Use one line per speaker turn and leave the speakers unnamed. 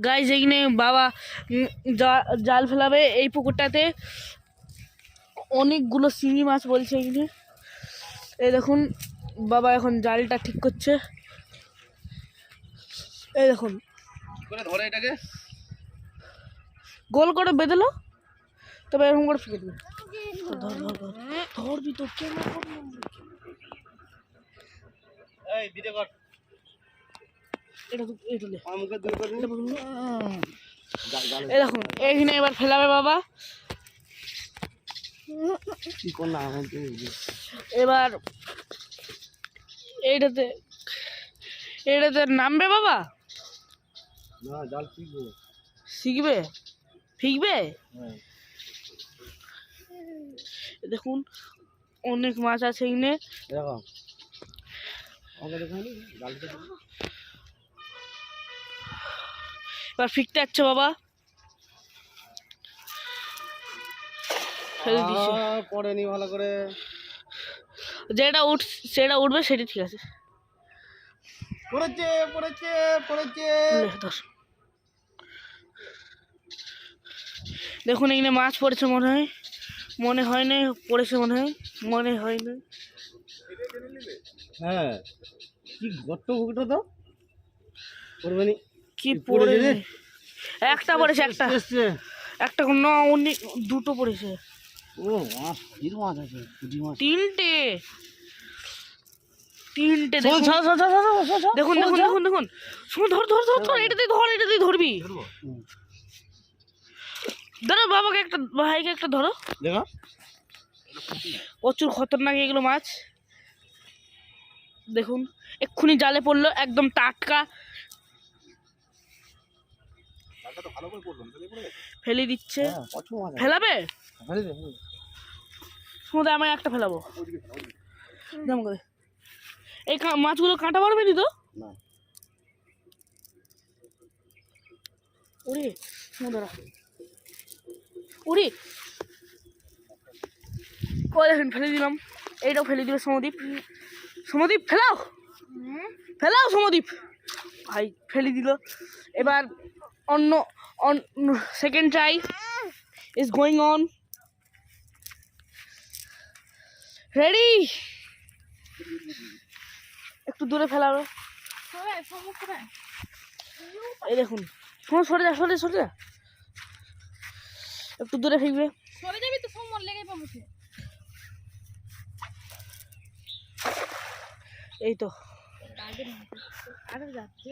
Guys এইখানে বাবা জাল ফেলাবে এই পুকুরটাতে। অনেকগুলো শিঙি মাছ বলছে এইখানে। এই দেখুন বাবা এখন জালটা ঠিক করছে। এই দেখুন
ধরে এটাকে
গোল করে বেঁধেলো, তবে এরকম করে ফেলে দিবে। ধর ধর ধর ধরবি তো কেন?
এই ভিডিও কর।
এটা তো এটা লে।
মুখে দূর করে
এই দেখুন এইখানে এবার ফেলাবে বাবা।
কি কর না
এবার এইটাতে নামবে বাবা।
না জাল ফিকবো।
শিখবে ফিকবে।
হ্যাঁ
দেখুন অনেক মাছ আছে এখানে।
দেখো আমাকে দেখানি জালটা।
এবার ফিকতে যাচ্ছে বাবা। ফেলে দিচ্ছে।
পড়েনি ভালো করে।
সেটা উঠবে সেটা ঠিক আছে।
পড়েছে পড়েছে পড়েছে।
ধর। দেখুন এখানে মাছ পড়েছে মনে হয় না পড়েছে মনে হয় না।
হ্যাঁ কি গর্ত পুকুরটা তো পড়বেনি।
কি পড়ে একটা পড়েছে, একটা না দুটো পড়েছে।
ও মাছ কি মাছ আছে? পুঁটি মাছ
তিনটে দেখুন দেখুন দেখুন দেখুন শুনো ধর ধর ধর ধর এটাতেই ধরবি। ধরো বাবাকে একটা, ভাইকে একটা ধরো।
দেখো
প্রচুর খতরনাক এগুলো মাছ। দেখুন এক্ষুনি জালে পড়লো, একদম টাটকা। ফেলে দিচ্ছে। ফেলাবে শুধু আমি একটা ফেলাবো। এই মাছগুলো কাঁটা পারবে নি তো? ওরে সমুদ্রা ওরে ও দেখুন ফেলে দিলাম। এইটাও ফেলে দিল সমদ্বীপ ফেলাও সমদ্বীপ ভাই ফেলে দিল। এবার অন্য second try is going on. Ready? একটু দূরে ফেলাবে। এই দেখুন সরে যা একটু দূরে ফেলবে।
সরে যাবি তো সময় লেগে পাবো।
এই তো
আরে যাচ্ছে